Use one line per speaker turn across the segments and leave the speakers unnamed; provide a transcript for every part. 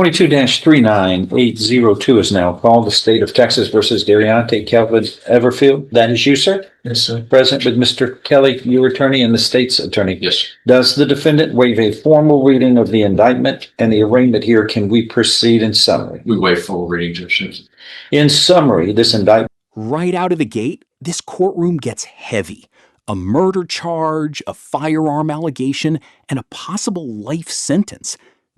22-39802 is now called. The State of Texas versus Derante Kelvin Everfield. That is you, sir?
Yes, sir.
Present with Mr. Kelly, your attorney, and the state's attorney.
Yes.
Does the defendant waive a formal reading of the indictment and the arraignment here? Can we proceed in summary?
We waive full reading, Judge.
In summary, this indictment.
Right out of the gate, this courtroom gets heavy. A murder charge, a firearm allegation, and a possible life sentence.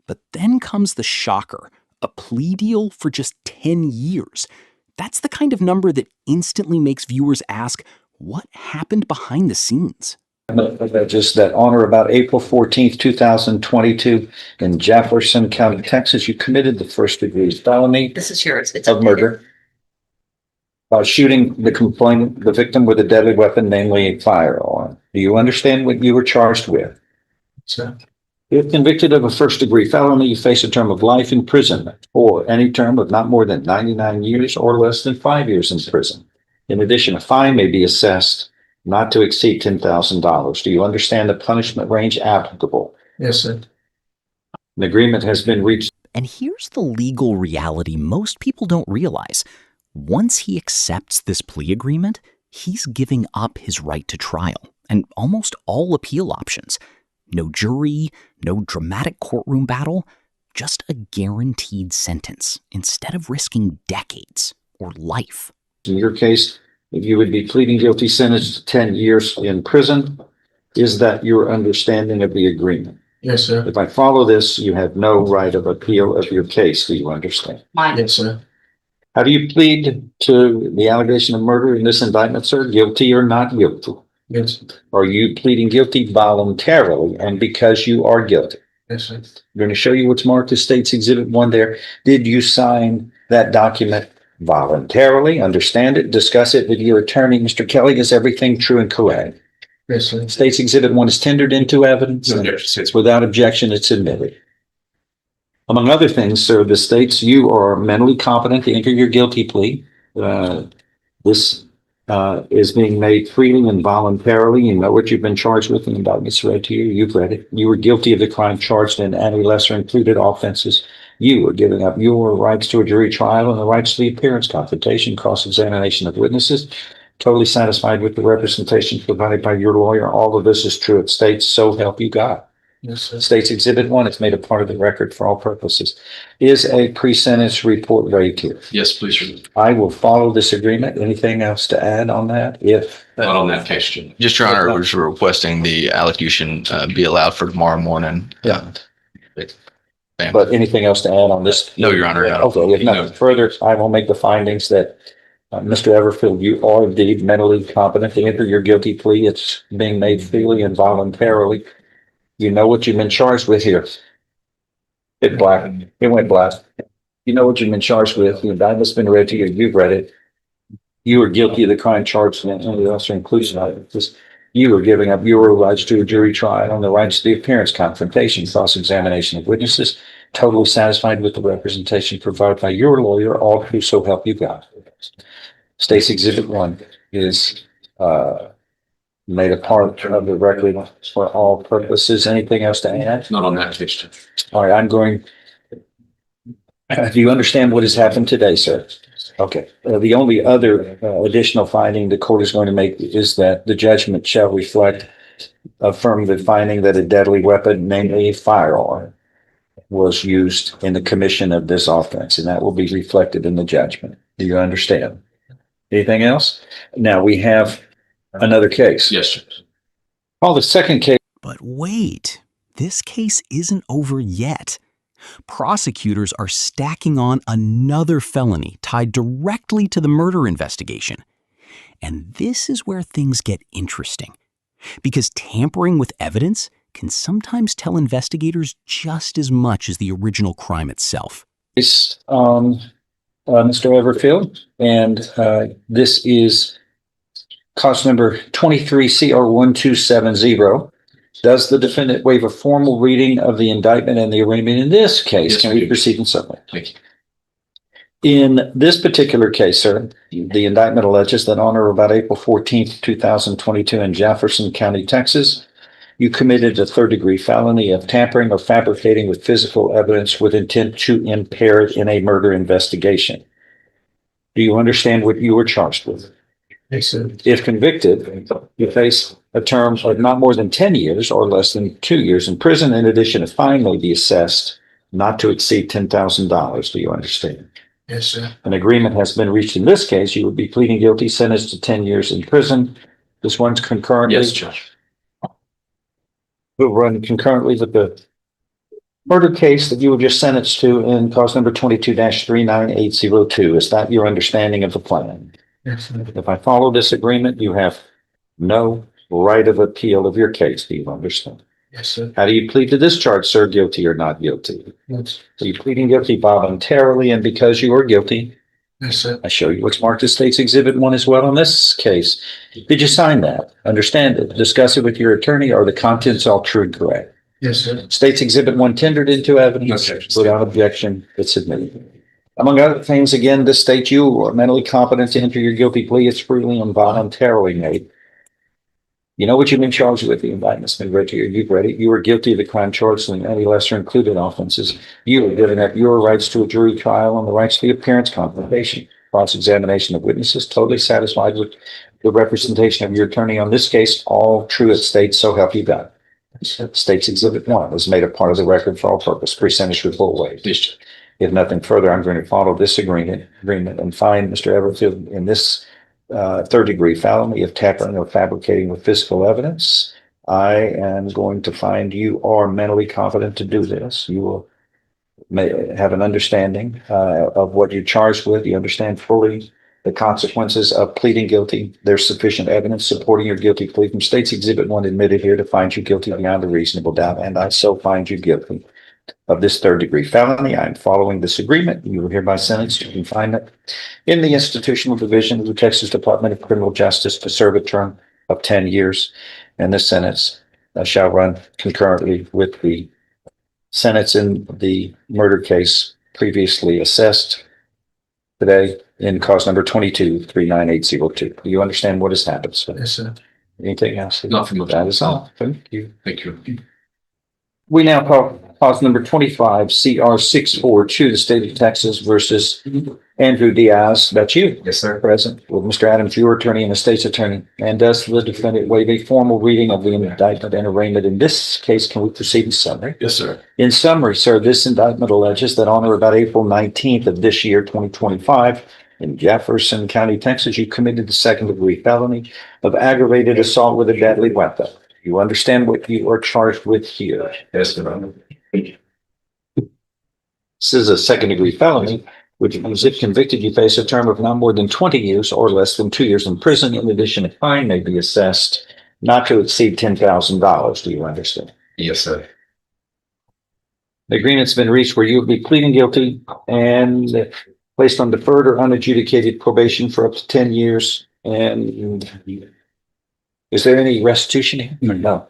But then comes the shocker, a plea deal for just 10 years. That's the kind of number that instantly makes viewers ask, what happened behind the scenes?
Just that on or about April 14th, 2022, in Jefferson County, Texas, you committed the first-degree felony
This is yours. It's
of murder by shooting the victim with a deadly weapon, namely a firearm. Do you understand what you were charged with?
Sir.
If convicted of a first-degree felony, you face a term of life imprisonment or any term of not more than 99 years or less than 5 years in prison. In addition, a fine may be assessed not to exceed $10,000. Do you understand the punishment range applicable?
Yes, sir.
An agreement has been reached.
And here's the legal reality most people don't realize. Once he accepts this plea agreement, he's giving up his right to trial and almost all appeal options. No jury, no dramatic courtroom battle, just a guaranteed sentence instead of risking decades or life.
In your case, if you would be pleading guilty, sentenced to 10 years in prison, is that your understanding of the agreement?
Yes, sir.
If I follow this, you have no right of appeal of your case. Do you understand?
mine.
Yes, sir.
How do you plead to the allegation of murder in this indictment, sir? Guilty or not guilty?
Yes.
Are you pleading guilty voluntarily and because you are guilty?
Yes, sir.
I'm going to show you what's marked as State's Exhibit 1 there. Did you sign that document voluntarily? Understand it? Discuss it with your attorney, Mr. Kelly. Is everything true and correct?
Yes, sir.
State's Exhibit 1 is tendered into evidence.
No
And
objection.
it's without objection, it's admitted. Among other things, sir, the states you are mentally competent to enter your guilty plea. This is being made freely and voluntarily. You know what you've been charged with. The indictment's read to you. You've read it. You were guilty of the crime charged in any lesser included offenses. You were giving up your rights to a jury trial and the rights to the appearance, confrontation, cross-examination of witnesses. Totally satisfied with the representation provided by your lawyer. All of this is true. It states, so help you God.
Yes, sir.
States Exhibit 1, it's made a part of the record for all purposes. Is a pre-sentence report ready to you?
Yes, please, sir.
I will follow this agreement. Anything else to add on that? If
Not on that case, Judge.
Just, Your Honor, we're just requesting the allocution be allowed for tomorrow morning.
Yeah.
Bam.
But anything else to add on this?
No, Your Honor. No.
Okay, if nothing further, I will make the findings that Mr. Everfield, you are indeed mentally competent to enter your guilty plea. It's being made freely and voluntarily. You know what you've been charged with here. It went black. You know what you've been charged with. The indictment's been read to you. You've read it. You are guilty of the crime charged in any lesser inclusion of this. You are giving up your rights to a jury trial and the rights to the appearance, confrontation, cross-examination of witnesses. Totally satisfied with the representation provided by your lawyer, all who so help you God. State's Exhibit 1 is made a part of the record for all purposes. Anything else to add?
Not on that case, Judge.
All right, I'm going. Do you understand what has happened today, sir? Okay. The only other additional finding the court is going to make is that the judgment shall reflect affirmative finding that a deadly weapon, namely a firearm, was used in the commission of this offense, and that will be reflected in the judgment. Do you understand? Anything else? Now we have another case.
Yes, sir.
Call the second case.
But wait, this case isn't over yet. Prosecutors are stacking on another felony tied directly to the murder investigation. And this is where things get interesting, because tampering with evidence can sometimes tell investigators just as much as the original crime itself.
Mr. Everfield, and this is cause number 23CR1270. Does the defendant waive a formal reading of the indictment and the arraignment in this case?
Yes,
Can
I
we
do.
proceed in summary?
Thank you.
In this particular case, sir, the indictment alleges that on or about April 14th, 2022 in Jefferson County, Texas, you committed a third-degree felony of tampering or fabricating with physical evidence with intent to impair it in a murder investigation. Do you understand what you were charged with?
Yes, sir.
If convicted, you face a term of not more than 10 years or less than 2 years in prison. In addition, a fine may be assessed not to exceed $10,000. Do you understand?
Yes, sir.
An agreement has been reached in this case. You would be pleading guilty, sentenced to 10 years in prison. This runs concurrently.
Yes, Judge.
Will run concurrently with the murder case that you were just sentenced to in cause number 22-39802. Is that your understanding of the plan?
Yes, sir.
If I follow this agreement, you have no right of appeal of your case. Do you understand?
Yes, sir.
How do you plead to this charge, sir? Guilty or not guilty?
Yes.
So you're pleading guilty voluntarily, and because you are guilty,
Yes, sir.
I show you what's marked as State's Exhibit 1 as well in this case. Did you sign that? Understand it? Discuss it with your attorney? Are the contents all true and correct?
Yes, sir.
State's Exhibit 1 tendered into evidence.
No objection.
Without objection, it's admitted. Among other things, again, this states you are mentally competent to enter your guilty plea. It's freely and voluntarily made. You know what you've been charged with. The indictment's been read to you. You've read it. You are guilty of the crime charged and any lesser included offenses. You are giving up your rights to a jury trial and the rights to the appearance, confrontation, cross-examination of witnesses. Totally satisfied with the representation of your attorney on this case. All true as states, so help you God. State's Exhibit 1 was made a part of the record for all purpose. Pre-sentence report waived.
Yes, Judge.
If nothing further, I'm going to follow this agreement and find Mr. Everfield in this third-degree felony of tampering or fabricating with physical evidence. I am going to find you are mentally competent to do this. You will may have an understanding of what you're charged with. You understand fully the consequences of pleading guilty. There's sufficient evidence supporting your guilty plea from State's Exhibit 1 admitted here to find you guilty beyond a reasonable doubt, and I so find you guilty of this third-degree felony. I'm following this agreement. You are hereby sentenced to confinement in the institutional division of the Texas Department of Criminal Justice to serve a term of 10 years, and this sentence shall run concurrently with the sentence in the murder case previously assessed today in cause number 22-39802. Do you understand what has happened, sir?
Yes, sir.
Anything else?
Not from
That is all. Thank you.
Thank you.
We now call cause number 25 CR 642, the state of Texas versus Andrew Diaz. That's you.
Yes, sir.
Present with Mr. Adams, your attorney and the state's attorney. And does the defendant waive a formal reading of the indictment and arraignment? In this case, can we proceed in summary?
Yes, sir.
In summary, sir, this indictment alleges that on or about April 19th of this year, 2025, in Jefferson County, Texas, you committed the second-degree felony of aggravated assault with a deadly weapon. You understand what you are charged with here?
Yes, sir.
This is a second-degree felony, which means if convicted, you face a term of not more than 20 years or less than 2 years in prison. In addition, a fine may be assessed not to exceed $10,000. Do you understand?
Yes, sir.
The agreement's been reached where you will be pleading guilty and placed on deferred or unadjudicated probation for up to 10 years. And is there any restitution here? No.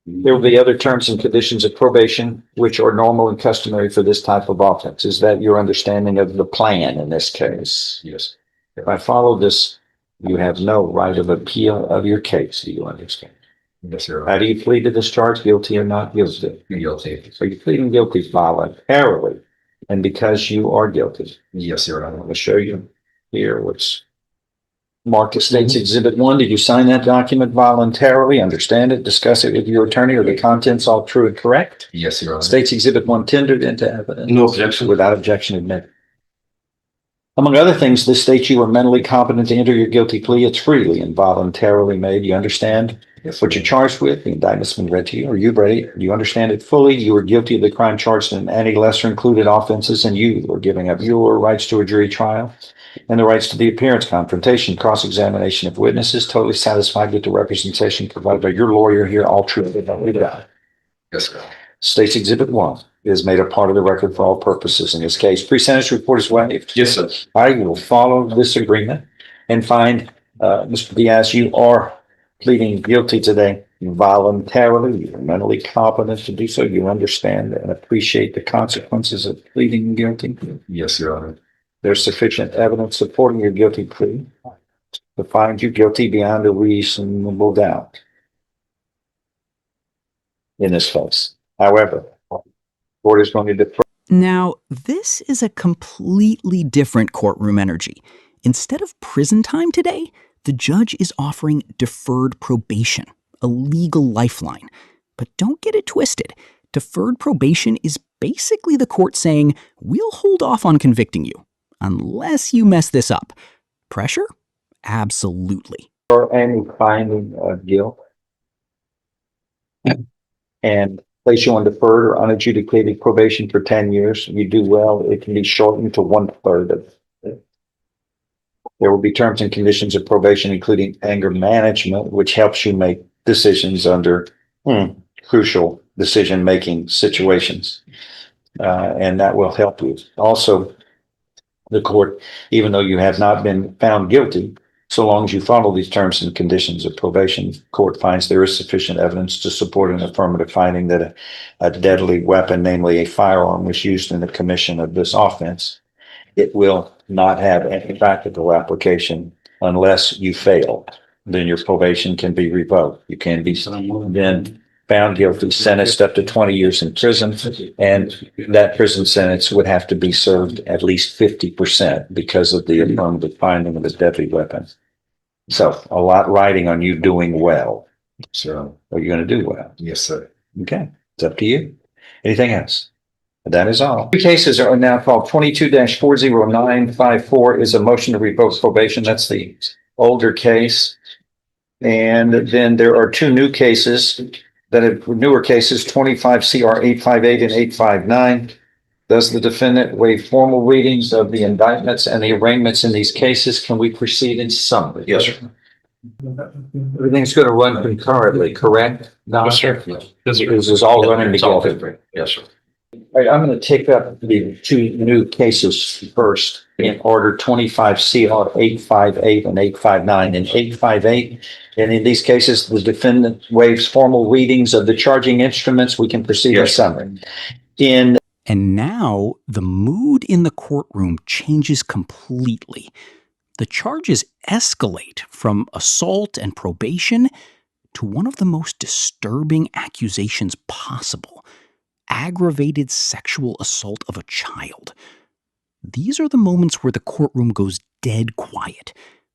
There will be other terms and conditions of probation, which are normal and customary for this type of offense. Is that your understanding of the plan in this case?
Yes.
If I follow this, you have no right of appeal of your case. Do you understand?
Yes, sir.
How do you plead to this charge, guilty or not guilty?
Guilty.
So you're pleading guilty voluntarily, and because you are guilty.
Yes, sir.
I'm going to show you here what's marked as State's Exhibit 1. Did you sign that document voluntarily? Understand it? Discuss it with your attorney? Are the contents all true and correct?
Yes, Your Honor.
State's Exhibit 1 tendered into evidence.
No objection.
Without objection admitted. Among other things, this states you are mentally competent to enter your guilty plea. It's freely and voluntarily made. You understand
Yes,
what you're charged with? The indictment's been read to you, or you've read it. You understand it fully. You are guilty of the crime charged in any lesser included offenses, and you are giving up your rights to a jury trial and the rights to the appearance, confrontation, cross-examination of witnesses. Totally satisfied with the representation provided by your lawyer here. All true.
Yes, sir.
State's Exhibit 1 is made a part of the record for all purposes in this case. Pre-sentence report is waived.
Yes, sir.
I will follow this agreement and find, Mr. Diaz, you are pleading guilty today voluntarily. You're mentally competent to do so. You understand and appreciate the consequences of pleading guilty.
Yes, Your Honor.
There's sufficient evidence supporting your guilty plea to find you guilty beyond a reasonable doubt. in this case. However, court is going to defer.
Now, this is a completely different courtroom energy. Instead of prison time today, the judge is offering deferred probation, a legal lifeline. But don't get it twisted. Deferred probation is basically the court saying, we'll hold off on convicting you, unless you mess this up. Pressure? Absolutely.
Any finding of guilt and place you on deferred or unadjudicated probation for 10 years. You do well, it can be shortened to 1/3 of it. There will be terms and conditions of probation, including anger management, which helps you make decisions under crucial decision-making situations. And that will help you. Also, the court, even though you have not been found guilty, so long as you follow these terms and conditions of probation, the court finds there is sufficient evidence to support an affirmative finding that a deadly weapon, namely a firearm, was used in the commission of this offense. It will not have any practical application unless you fail. Then your probation can be revoked. You can be then found guilty, sentenced up to 20 years in prison, and that prison sentence would have to be served at least 50% because of the affirmative finding of a deadly weapon. So a lot riding on you doing well.
So,
Are you going to do well?
yes, sir.
Okay, it's up to you. Anything else? That is all. Three cases are now called 22-40954 is a motion to revoke probation. That's the older case. And then there are two new cases that are newer cases, 25 CR 858 and 859. Does the defendant waive formal readings of the indictments and the arraignments in these cases? Can we proceed in summary?
Yes, sir.
Everything's going to run concurrently, correct? No,
sir.
This is all running together.
Yes, sir.
All right, I'm going to take up the two new cases first in order, 25 CR 858 and 859. In 858, and in these cases, the defendant waives formal readings of the charging instruments. We can proceed in
Yes.
summary. And
now the mood in the courtroom changes completely. The charges escalate from assault and probation to one of the most disturbing accusations possible: aggravated sexual assault of a child. These are the moments where the courtroom goes dead quiet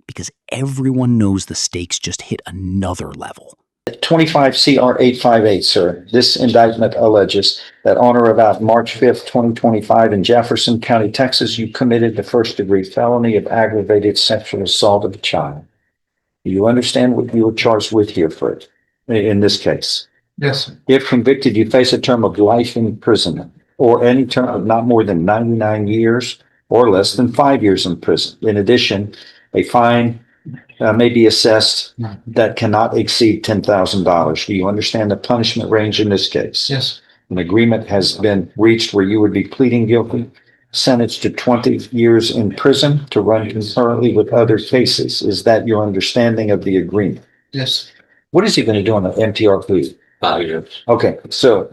because everyone knows the stakes just hit another level.
25 CR 858, sir. This indictment alleges that on or about March 5th, 2025 in Jefferson County, Texas, you committed the first-degree felony of aggravated sexual assault of a child. Do you understand what you were charged with here, Fred, in this case?
Yes, sir.
If convicted, you face a term of life imprisonment or any term of not more than 99 years or less than 5 years in prison. In addition, a fine may be assessed that cannot exceed $10,000. Do you understand the punishment range in this case?
Yes.
An agreement has been reached where you would be pleading guilty, sentenced to 20 years in prison to run concurrently with other cases. Is that your understanding of the agreement?
Yes.
What is he going to do on the MTR plea?
5 years.
Okay, so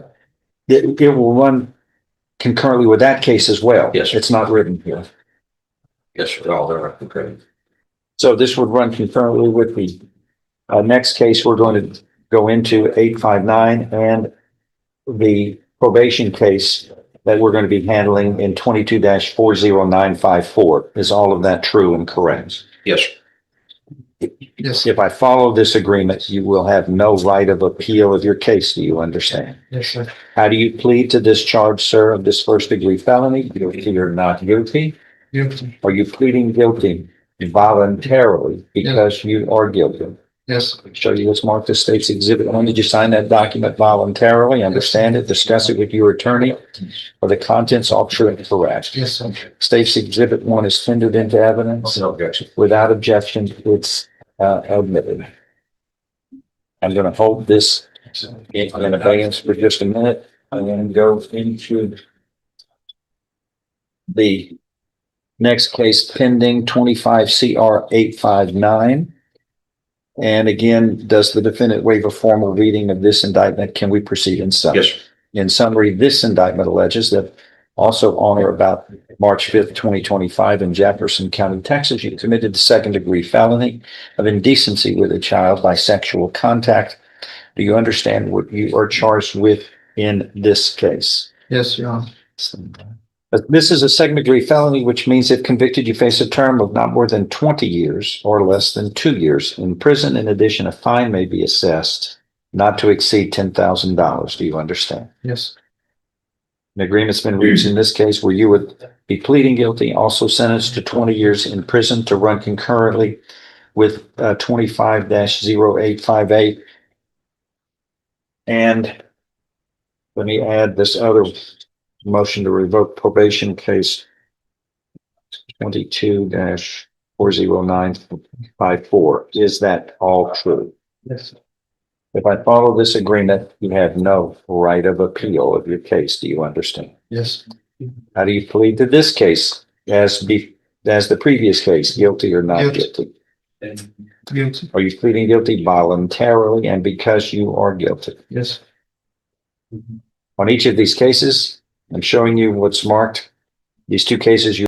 it will run concurrently with that case as well.
Yes, sir.
It's not written here.
Yes, sir. All there are. Okay.
So this would run concurrently with the next case we're going to go into, 859, and the probation case that we're going to be handling in 22-40954. Is all of that true and correct?
Yes, sir. Yes.
If I follow this agreement, you will have no right of appeal of your case. Do you understand?
Yes, sir.
How do you plead to this charge, sir, of this first-degree felony? Guilty or not guilty?
Guilty.
Are you pleading guilty voluntarily because you are guilty?
Yes.
Show you what's marked as State's Exhibit 1. Did you sign that document voluntarily? Understand it, discuss it with your attorney? Are the contents all true and correct?
Yes, sir.
State's Exhibit 1 is tendered into evidence.
No objection.
Without objection, it's admitted. I'm going to hold this in abeyance for just a minute. I'm going to go into the next case pending, 25 CR 859. And again, does the defendant waive a formal reading of this indictment? Can we proceed in summary?
Yes, sir.
In summary, this indictment alleges that also on or about March 5th, 2025 in Jefferson County, Texas, you committed the second-degree felony of indecency with a child by sexual contact Do you understand what you are charged with in this case?
Yes, Your Honor.
But this is a second-degree felony, which means if convicted, you face a term of not more than 20 years or less than 2 years in prison. In addition, a fine may be assessed not to exceed $10,000. Do you understand?
Yes.
An agreement's been reached in this case where you would be pleading guilty, also sentenced to 20 years in prison to run concurrently with 25-0858. And let me add this other motion to revoke probation case 22-40954. Is that all true?
Yes.
If I follow this agreement, you have no right of appeal of your case. Do you understand?
Yes.
How do you plead to this case as the previous case, guilty or not
Guilty.
guilty?
Guilty.
Are you pleading guilty voluntarily and because you are guilty?
Yes.
On each of these cases, I'm showing you what's marked. These two cases, you